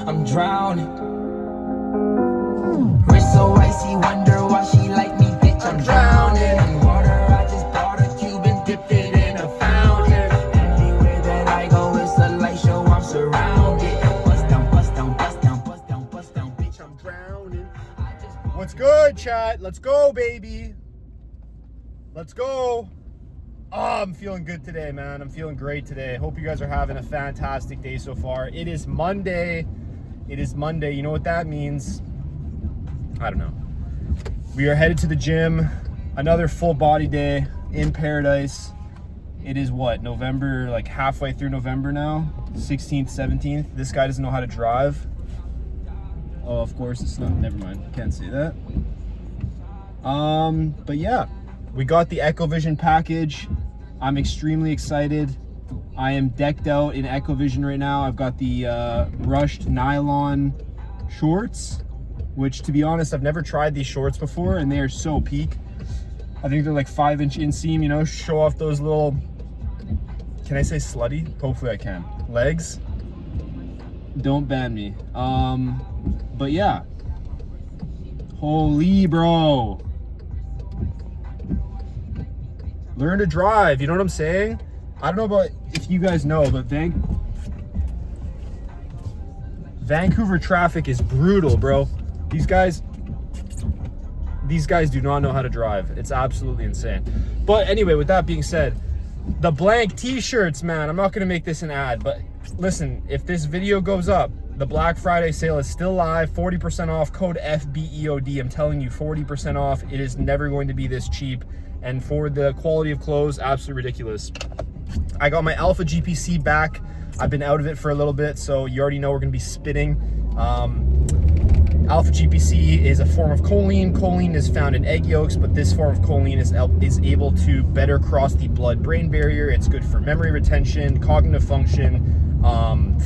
I'm drowning. Wrist so icy, wonder why she like me, bitch, I'm drowning. In water, I just bought a cube and dipped it in a fountain. Everywhere that I go, it's a light show, I'm surrounded. Bust down, bust down, bust down, bust down, bust down, bitch, I'm drowning. What's good, chat? Let's go, baby. Let's go. Oh, I'm feeling good today, man. I'm feeling great today. Hope you guys are having a fantastic day so far. It is Monday. It is Monday. You know what that means? I don't know. We are headed to the gym. Another full body day in paradise. It is what? November, like halfway through November now. 16th, 17th. This guy doesn't know how to drive. Oh, of course it's not. Never mind. Can't say that. But yeah, we got the EKKOVISION package. I'm extremely excited. I am decked out in EKKOVISION right now. I've got the brushed nylon shorts, which, to be honest, I've never tried these shorts before, and they are so peak. I think they're like 5-inch inseam, you know, show off those little, can I say slutty? Hopefully I can. Legs. Don't ban me. But yeah. Holy bro. Learn to drive, you know what I'm saying? I don't know about if you guys know, but Vancouver traffic is brutal, bro. These guys do not know how to drive. It's absolutely insane. But anyway, with that being said, the blank t-shirts, man, I'm not gonna make this an ad, but listen, if this video goes up, the Black Friday sale is still live, 40% off, code FBEOD. I'm telling you, 40% off. It is never going to be this cheap. And for the quality of clothes, absolutely ridiculous. I got my Alpha GPC back. I've been out of it for a little bit, so you already know we're gonna be spitting. Alpha GPC is a form of choline. Choline is found in egg yolks, but this form of choline is able to better cross the blood-brain barrier. It's good for memory retention, cognitive function,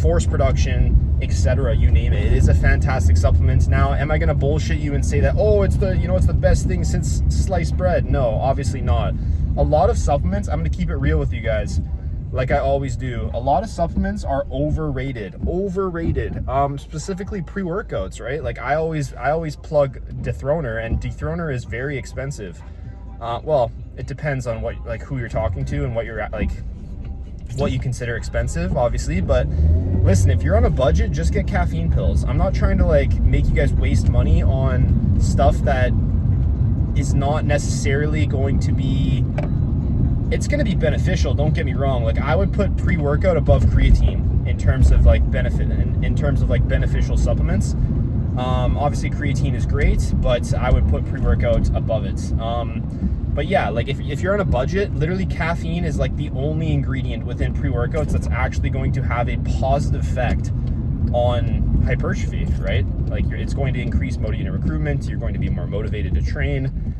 force production, etc. You name it. It is a fantastic supplement. Now, am I gonna bullshit you and say that, oh, it's the best thing since sliced bread? No, obviously not. A lot of supplements, I'm gonna keep it real with you guys, like I always do. A lot of supplements are overrated. Specifically pre-workouts, right? Like I always plug Dethroner, and Dethroner is very expensive. Well, it depends on who you're talking to and what you're like, what you consider expensive, obviously. But listen, if you're on a budget, just get caffeine pills. I'm not trying to like make you guys waste money on stuff that is not necessarily going to be, it's going to be beneficial, don't get me wrong. Like I would put pre-workout above creatine in terms of like benefit, in terms of like beneficial supplements. Obviously creatine is great, but I would put pre-workout above it. But yeah, like if you're on a budget, literally caffeine is like the only ingredient within pre-workouts that's actually going to have a positive effect on hypertrophy, right? Like it's going to increase motor unit recruitment. You're going to be more motivated to train,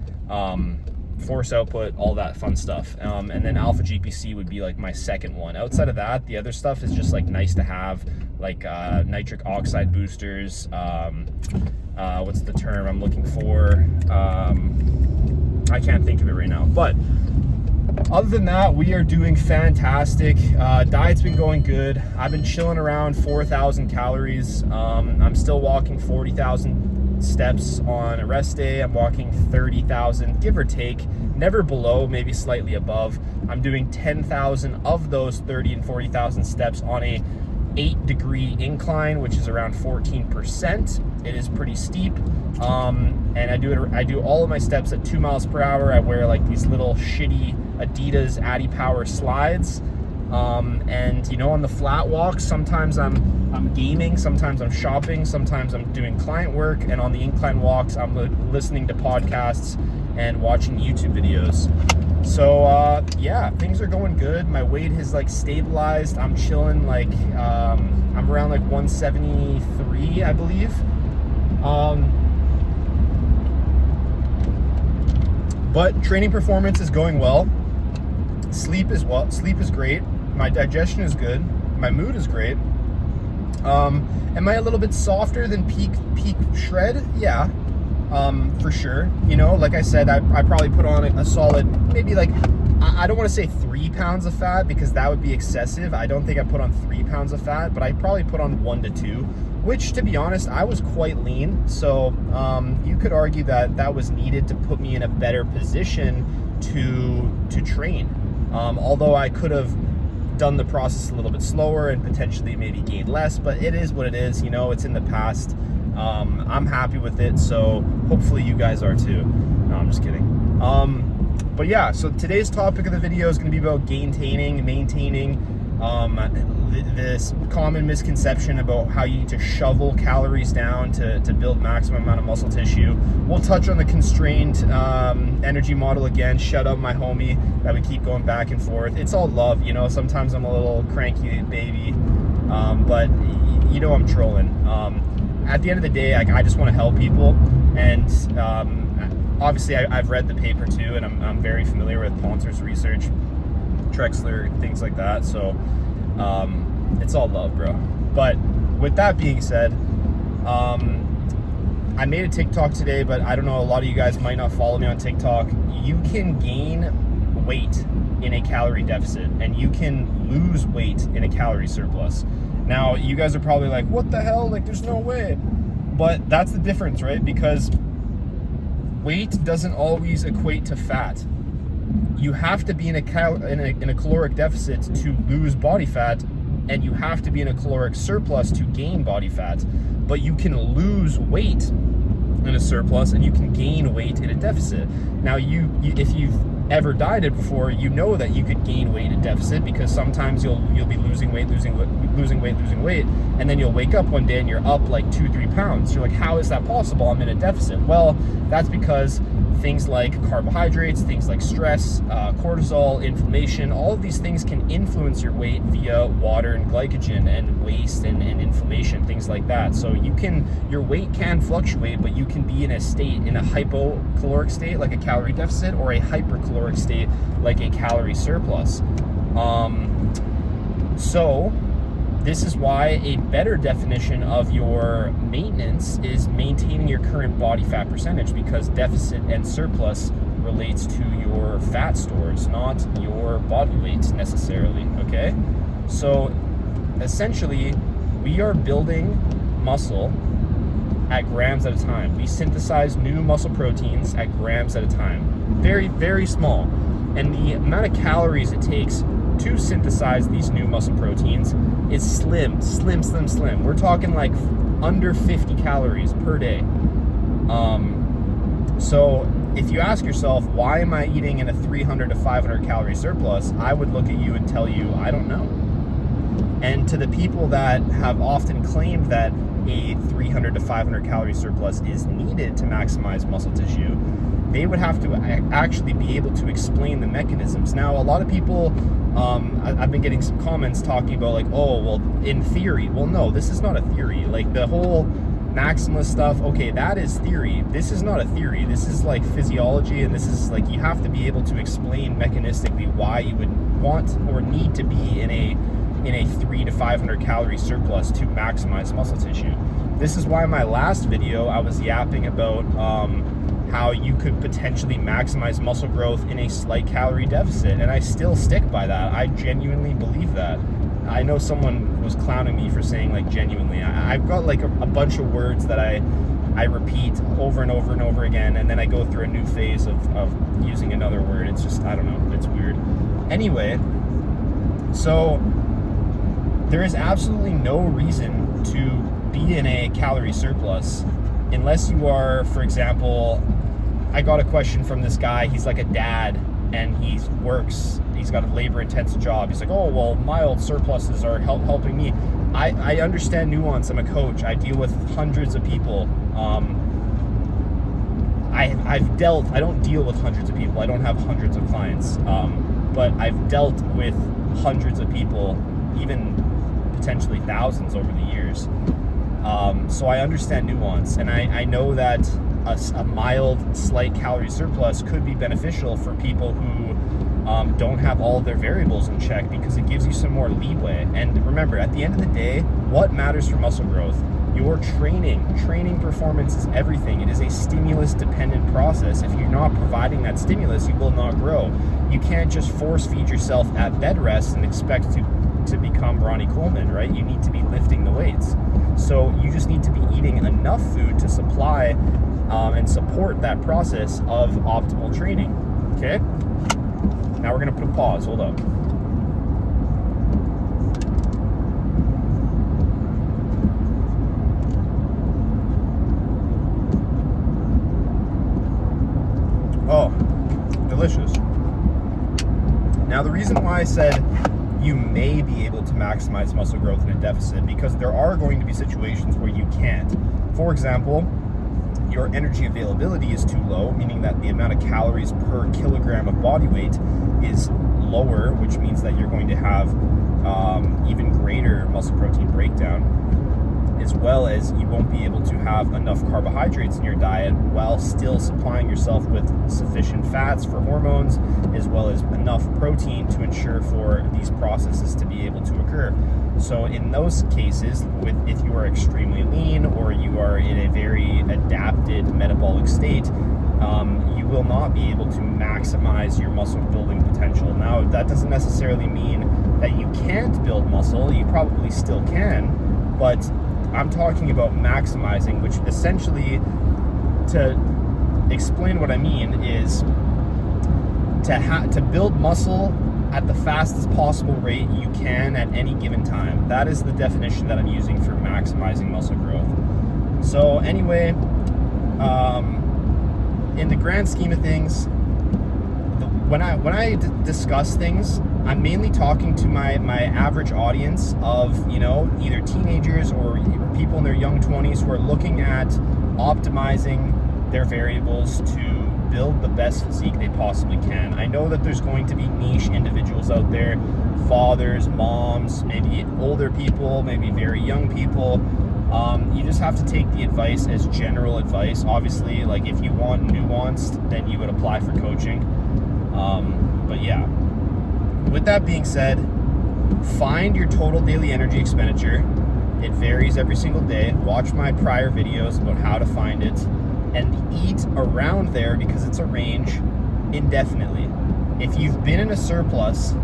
force output, all that fun stuff. And then Alpha GPC would be like my second one. Outside of that, the other stuff is just like nice to have, like nitric oxide boosters. What's the term I'm looking for? I can't think of it right now. But other than that, we are doing fantastic. Diet's been going good. I've been chilling around 4,000 calories. I'm still walking 40,000 steps on a rest day. I'm walking 30,000, give or take, never below, maybe slightly above. I'm doing 10,000 of those 30 and 40,000 steps on a 8-degree incline, which is around 14%. It is pretty steep. And I do all of my steps at 2 miles per hour. I wear like these little shitty Adidas Addy Power slides. And you know, on the flat walks, sometimes I'm gaming, sometimes I'm shopping, sometimes I'm doing client work, and on the incline walks, I'm listening to podcasts and watching YouTube videos. So yeah, things are going good. My weight has like stabilized. I'm chilling, like I'm around like 173, I believe. But training performance is going well. Sleep is great. My digestion is good. My mood is great. Am I a little bit softer than peak shred? Yeah, for sure. You know, like I said, I probably put on a solid, maybe like I don't want to say 3 pounds of fat because that would be excessive. I don't think I put on 3 pounds of fat, but I probably put on 1 to 2, which, to be honest, I was quite lean. So you could argue that that was needed to put me in a better position to train. Although I could have done the process a little bit slower and potentially maybe gained less, but it is what it is. You know, it's in the past. I'm happy with it, so hopefully you guys are too. No, I'm just kidding. But yeah, so today's topic of the video is going to be about gaintaining, maintaining this common misconception about how you need to shovel calories down to build maximum amount of muscle tissue. We'll touch on the constrained energy model again. Shout out my homie that we keep going back and forth. It's all love, you know. Sometimes I'm a little cranky baby, but you know I'm trolling. At the end of the day, I just want to help people, and obviously I've read the paper too, and I'm very familiar with Ponser's research, Trexler, things like that. So it's all love, bro. But with that being said, I made a TikTok today, but I don't know, a lot of you guys might not follow me on TikTok. You can gain weight in a calorie deficit, and you can lose weight in a calorie surplus. Now, you guys are probably like, what the hell? Like, there's no way. But that's the difference, right? Because weight doesn't always equate to fat. You have to be in a caloric deficit to lose body fat, and you have to be in a caloric surplus to gain body fat. But you can lose weight in a surplus, and you can gain weight in a deficit. Now, if you've ever dieted before, you know that you could gain weight in deficit, because sometimes you'll be losing weight, and then you'll wake up one day and you're up like 2-3 pounds. You're like, how is that possible? I'm in a deficit. Well, that's because things like carbohydrates, things like stress, cortisol, inflammation, all of these things can influence your weight via water and glycogen and waste and inflammation, things like that. So your weight can fluctuate, but you can be in a hypocaloric state like a calorie deficit, or a hypercaloric state like a calorie surplus. So this is why a better definition of your maintenance is maintaining your current body fat percentage, because deficit and surplus relates to your fat stores, not your body weight necessarily, okay? So essentially, we are building muscle at grams at a time. We synthesize new muscle proteins at grams at a time. Very, very small. And the amount of calories it takes to synthesize these new muscle proteins is slim. We're talking like under 50 calories per day. So if you ask yourself, why am I eating in a 300 to 500 calorie surplus? I would look at you and tell you, I don't know. And to the people that have often claimed that a 300 to 500 calorie surplus is needed to maximize muscle tissue, they would have to actually be able to explain the mechanisms. Now, a lot of people, I've been getting some comments talking about like, oh, well, in theory. Well, no, this is not a theory. Like the whole maximalist stuff, okay, that is theory. This is not a theory. This is like physiology, and this is like, you have to be able to explain mechanistically why you would want or need to be in a 300 to 500 calorie surplus to maximize muscle tissue. This is why in my last video I was yapping about how you could potentially maximize muscle growth in a slight calorie deficit, and I still stick by that. I genuinely believe that. I know someone was clowning me for saying like genuinely. I've got like a bunch of words that I repeat over and over and over again, and then I go through a new phase of using another word. It's just, I don't know, it's weird. Anyway, so there is absolutely no reason to be in a calorie surplus unless you are, for example, I got a question from this guy. He's like a dad, and he's got a labor-intensive job. He's like, oh, well, mild surpluses are helping me. I understand nuance. I'm a coach. I deal with hundreds of people. I don't deal with hundreds of people. I don't have hundreds of clients. But I've dealt with hundreds of people, even potentially thousands over the years. So I understand nuance, and I know that a mild, slight calorie surplus could be beneficial for people who don't have all of their variables in check, because it gives you some more leeway. And remember, at the end of the day, what matters for muscle growth? your training performance is everything. It is a stimulus dependent process. If you're not providing that stimulus, you will not grow. You can't just force feed yourself at bed rest and expect to become Ronnie Coleman, right? You need to be lifting the weights. So you just need to be eating enough food to supply and support that process of optimal training. Okay? Now we're gonna put a pause. Hold up. Oh, delicious. Now the reason why I said you may be able to maximize muscle growth in a deficit, because there are going to be situations where you can't. For example, your energy availability is too low, meaning that the amount of calories per kilogram of body weight is lower, which means that you're going to have even greater muscle protein breakdown, as well as you won't be able to have enough carbohydrates in your diet while still supplying yourself with sufficient fats for hormones, as well as enough protein to ensure for these processes to be able to occur. So in those cases, if you are extremely lean or you are in a very adapted metabolic state, you will not be able to maximize your muscle building potential. Now, that doesn't necessarily mean that you can't build muscle. You probably still can, but I'm talking about maximizing, which essentially, to explain what I mean, is to build muscle at the fastest possible rate you can at any given time. That is the definition that I'm using for maximizing muscle growth. So anyway, in the grand scheme of things, when I discuss things, I'm mainly talking to my average audience of, either teenagers or people in their young 20s who are looking at optimizing their variables to build the best physique they possibly can. I know that there's going to be niche individuals out there, fathers, moms, maybe older people, maybe very young people. You just have to take the advice as general advice. Obviously, like if you want nuanced, then you would apply for coaching. But yeah, with that being said, find your total daily energy expenditure. It varies every single day. Watch my prior videos about how to find it and eat around there, because it's a range, indefinitely. If you've been in a surplus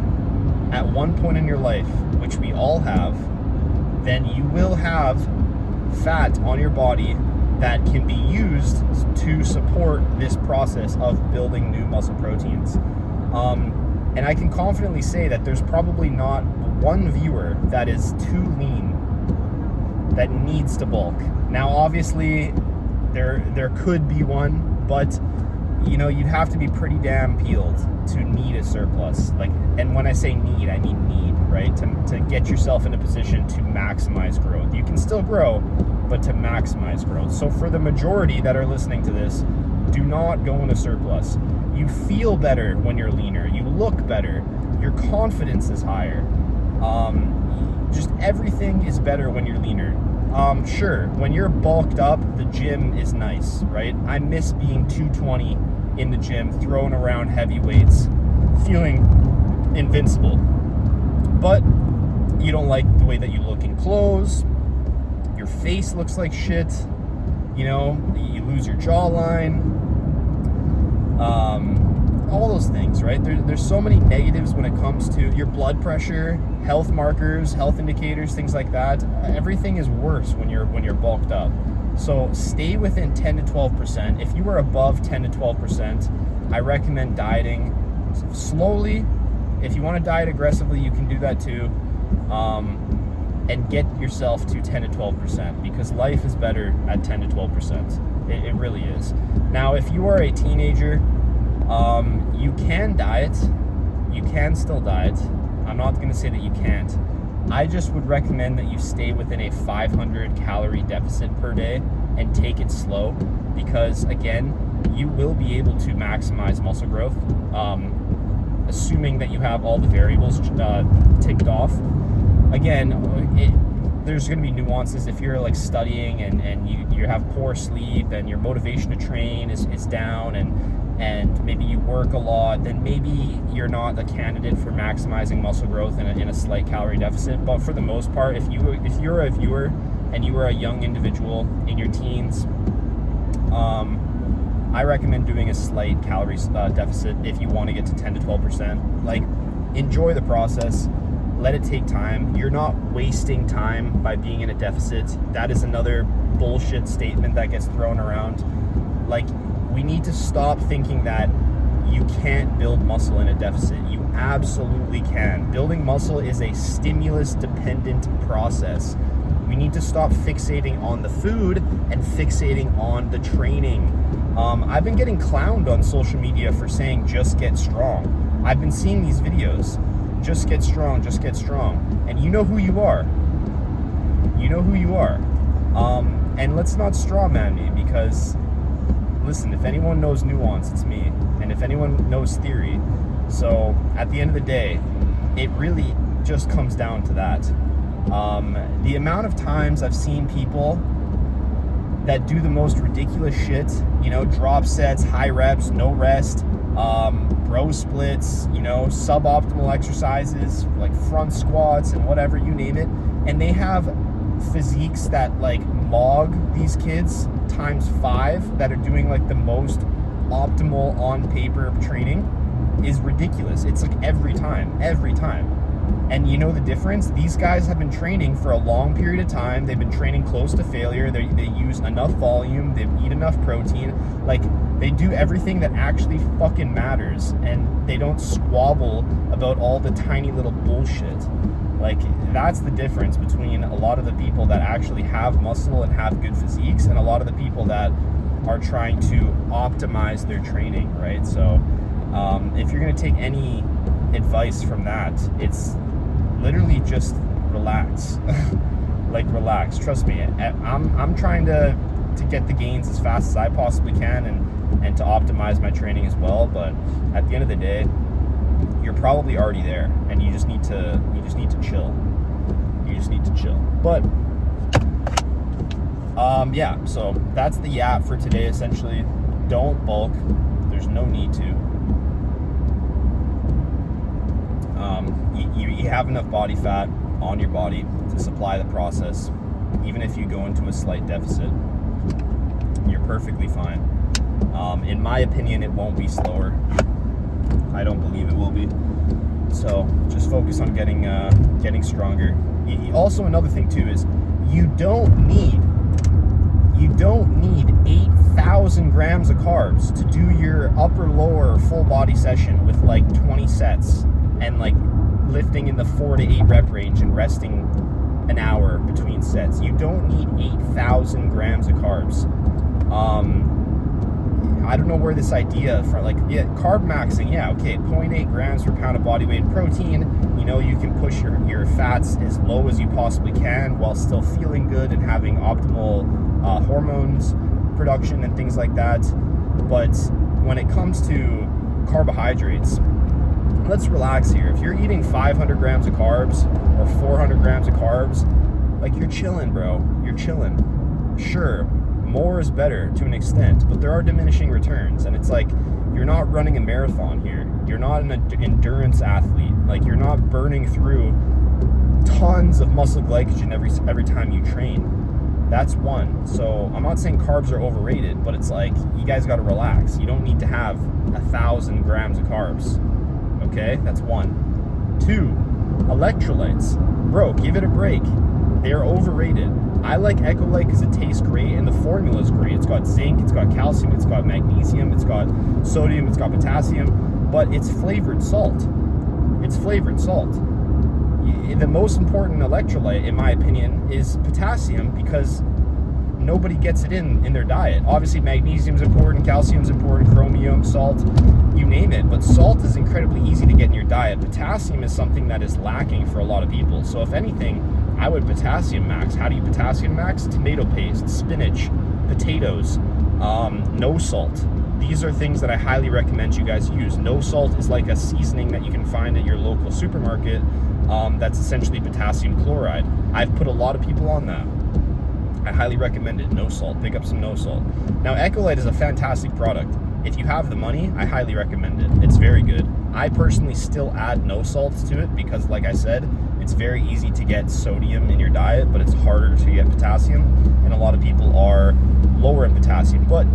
at one point in your life, which we all have, then you will have fat on your body that can be used to support this process of building new muscle proteins. And I can confidently say that there's probably not one viewer that is too lean that needs to bulk. Now, obviously, there could be one, but you'd have to be pretty damn peeled to need a surplus. And when I say need, I mean need, right? To get yourself in a position to maximize growth. You can still grow, but to maximize growth. So for the majority that are listening to this, do not go in a surplus. You feel better when you're leaner. You look better. Your confidence is higher. Just everything is better when you're leaner. Sure, when you're bulked up, the gym is nice, right? I miss being 220 in the gym, throwing around heavy weights, feeling invincible. But you don't like the way that you look in clothes. Your face looks like shit. You lose your jawline. All those things, right? There's so many negatives when it comes to your blood pressure, health markers, health indicators, things like that. Everything is worse when you're bulked up. So stay within 10 to 12%. If you are above 10 to 12%, I recommend dieting slowly. If you want to diet aggressively, you can do that too. And get yourself to 10 to 12%, because life is better at 10 to 12%. It really is. Now, if you are a teenager, you can diet. You can still diet. I'm not going to say that you can't. I just would recommend that you stay within a 500 calorie deficit per day and take it slow, because again, you will be able to maximize muscle growth, assuming that you have all the variables ticked off. Again, there's going to be nuances. If you're studying and you have poor sleep and your motivation to train is down, and maybe you work a lot, then maybe you're not the candidate for maximizing muscle growth in a slight calorie deficit. But for the most part, if you're a viewer and you are a young individual in your teens, I recommend doing a slight calorie deficit if you want to get to 10 to 12%. Like, enjoy the process. Let it take time. You're not wasting time by being in a deficit. That is another bullshit statement that gets thrown around. Like, we need to stop thinking that you can't build muscle in a deficit. You absolutely can. Building muscle is a stimulus-dependent process. We need to stop fixating on the food and fixating on the training. I've been getting clowned on social media for saying just get strong. I've been seeing these videos. Just get strong, just get strong. And you know who you are. You know who you are. And let's not straw man me, because listen, if anyone knows nuance, it's me. And if anyone knows theory. So at the end of the day, it really just comes down to that. The amount of times I've seen people that do the most ridiculous shit, you know, drop sets, high reps, no rest, bro splits, you know, suboptimal exercises like front squats and whatever, you name it, and they have physiques that like log these kids times 5 that are doing like the most optimal on paper training is ridiculous. It's like every time. And you know the difference? These guys have been training for a long period of time. They've been training close to failure. They use enough volume. They eat enough protein. Like, they do everything that actually fucking matters. And they don't squabble about all the tiny little bullshit. Like, that's the difference between a lot of the people that actually have muscle and have good physiques and a lot of the people that are trying to optimize their training, right? So if you're going to take any advice from that, it's literally just relax. Like, relax. Trust me, I'm trying to get the gains as fast as I possibly can and to optimize my training as well, but at the end of the day, you're probably already there, and you just need to chill. You just need to chill. But yeah, so that's the yap for today. Essentially, don't bulk. There's no need to. You have enough body fat on your body to supply the process. Even if you go into a slight deficit, you're perfectly fine. In my opinion, it won't be slower. I don't believe it will be. So just focus on getting stronger. Also, another thing too is you don't need 8,000 grams of carbs to do your upper lower full body session with like 20 sets and like lifting in the 4 to 8 rep range and resting an hour between sets. You don't need 8,000 grams of carbs. I don't know where this idea from, like, yeah, carb maxing, yeah, okay, 0.8 grams per pound of body weight in protein. You know, you can push your fats as low as you possibly can while still feeling good and having optimal hormones production and things like that. But when it comes to carbohydrates, let's relax here. If you're eating 500 grams of carbs or 400 grams of carbs, like, you're chilling, bro. You're chilling. Sure, more is better to an extent, but there are diminishing returns, and it's like, you're not running a marathon here. You're not an endurance athlete. Like, you're not burning through tons of muscle glycogen every time you train. That's one. So I'm not saying carbs are overrated, but it's like, you guys got to relax. You don't need to have 1,000 grams of carbs. Okay, that's 1. 2, electrolytes. Bro, give it a break. They are overrated. I like EKKOVISION because it tastes great and the formula is great. It's got zinc, it's got calcium, it's got magnesium, it's got sodium, it's got potassium, but it's flavored salt. It's flavored salt. The most important electrolyte, in my opinion, is potassium, because nobody gets it in their diet. Obviously, magnesium's important, calcium's important, chromium, salt, you name it. But salt is incredibly easy to get in your diet. Potassium is something that is lacking for a lot of people. So if anything, I would potassium max. How do you potassium max? Tomato paste, spinach, potatoes, no salt. These are things that I highly recommend you guys use. No salt is like a seasoning that you can find at your local supermarket. That's essentially potassium chloride. I've put a lot of people on that. I highly recommend it. No salt. Pick up some no salt. Now, EKKOVISION is a fantastic product. If you have the money, I highly recommend it. It's very good. I personally still add no salts to it because, like I said, It's very easy to get sodium in your diet, but it's harder to get potassium, and a lot of people are lower in potassium. But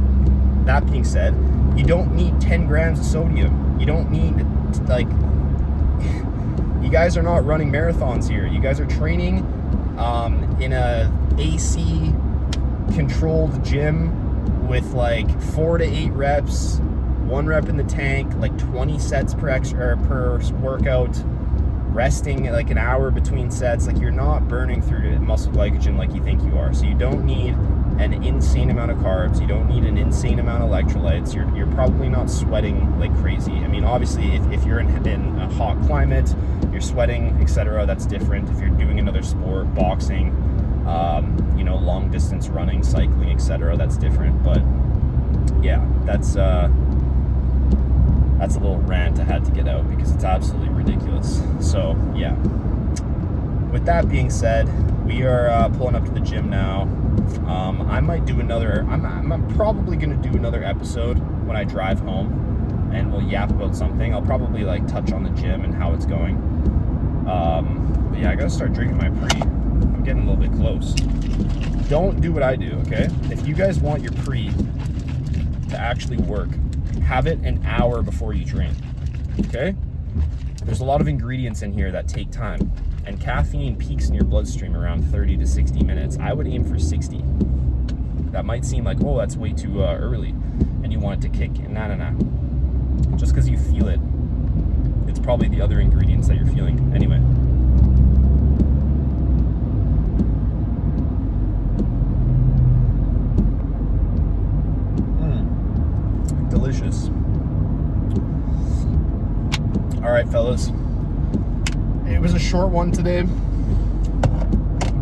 that being said, you don't need 10 grams of sodium. You don't need, like, you guys are not running marathons here. You guys are training in a AC controlled gym with like 4 to 8 reps, 1 rep in the tank, like 20 sets per workout, resting like an hour between sets. Like, you're not burning through muscle glycogen like you think you are. So you don't need an insane amount of carbs. You don't need an insane amount of electrolytes. You're probably not sweating like crazy. I mean, obviously, if you're in a hot climate, you're sweating, etc., that's different. If you're doing another sport, boxing, you know, long distance running, cycling, etc., that's different. But yeah, that's a little rant I had to get out because it's absolutely ridiculous. So yeah, with that being said, we are pulling up to the gym now. I might do another, I'm probably going to do another episode when I drive home, and we'll yap about something. I'll probably like touch on the gym and how it's going. But yeah, I gotta start drinking my pre. I'm getting a little bit close. Don't do what I do, okay? If you guys want your pre to actually work, have it an hour before you train, okay? There's a lot of ingredients in here that take time, and caffeine peaks in your bloodstream around 30 to 60 minutes. I would aim for 60. That might seem like, oh, that's way too early, and you want it to kick in. No. Just because you feel it, it's probably the other ingredients that you're feeling. Anyway. Delicious. All right, fellas. It was a short one today,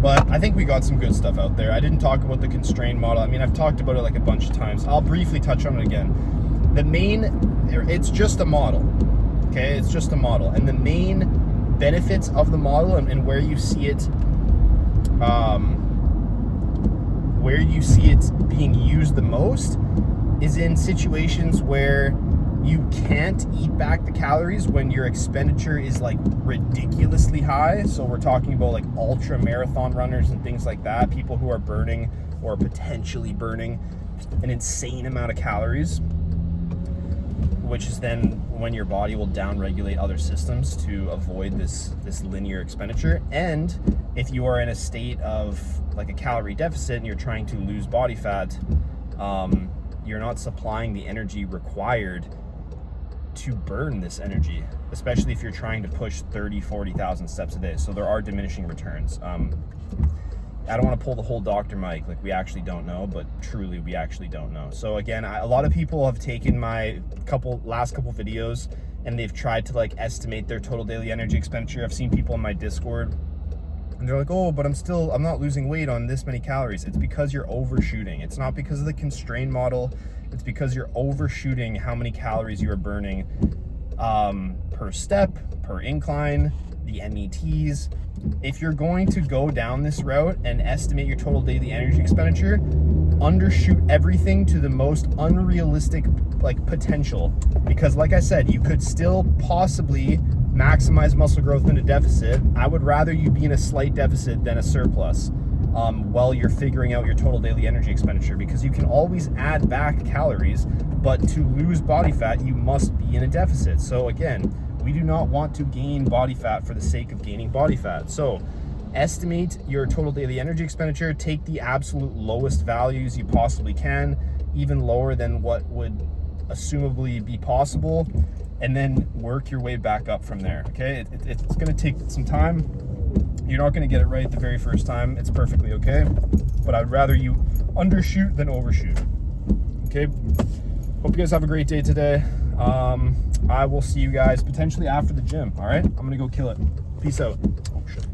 but I think we got some good stuff out there. I didn't talk about the constrained model. I mean, I've talked about it like a bunch of times. I'll briefly touch on it again. It's just a model, okay? It's just a model. And the main benefits of the model and where you see it, being used the most is in situations where you can't eat back the calories when your expenditure is like ridiculously high. So we're talking about like ultra marathon runners and things like that, people who are burning or potentially burning an insane amount of calories, which is then when your body will down-regulate other systems to avoid this linear expenditure. And if you are in a state of like a calorie deficit and you're trying to lose body fat, you're not supplying the energy required to burn this energy, especially if you're trying to push 40,000 steps a day. So there are diminishing returns. I don't want to pull the whole Dr. Mike, like we actually don't know, but truly we actually don't know. So again, a lot of people have taken my last couple videos and they've tried to like estimate their total daily energy expenditure. I've seen people in my Discord and they're like, oh, but I'm not losing weight on this many calories. It's because you're overshooting. It's not because of the constrained model. It's because you're overshooting how many calories you are burning per step, per incline, the METs. If you're going to go down this route and estimate your total daily energy expenditure, undershoot everything to the most unrealistic like potential. Because like I said, you could still possibly maximize muscle growth in a deficit. I would rather you be in a slight deficit than a surplus while you're figuring out your total daily energy expenditure, because you can always add back calories, but to lose body fat, you must be in a deficit. So again, we do not want to gain body fat for the sake of gaining body fat. So estimate your total daily energy expenditure, take the absolute lowest values you possibly can, even lower than what would assumably be possible, and then work your way back up from there, okay? It's gonna take some time. You're not gonna get it right the very first time. It's perfectly okay, but I'd rather you undershoot than overshoot, okay? Hope you guys have a great day today. I will see you guys potentially after the gym, all right? I'm gonna go kill it. Peace out. Oh, shit.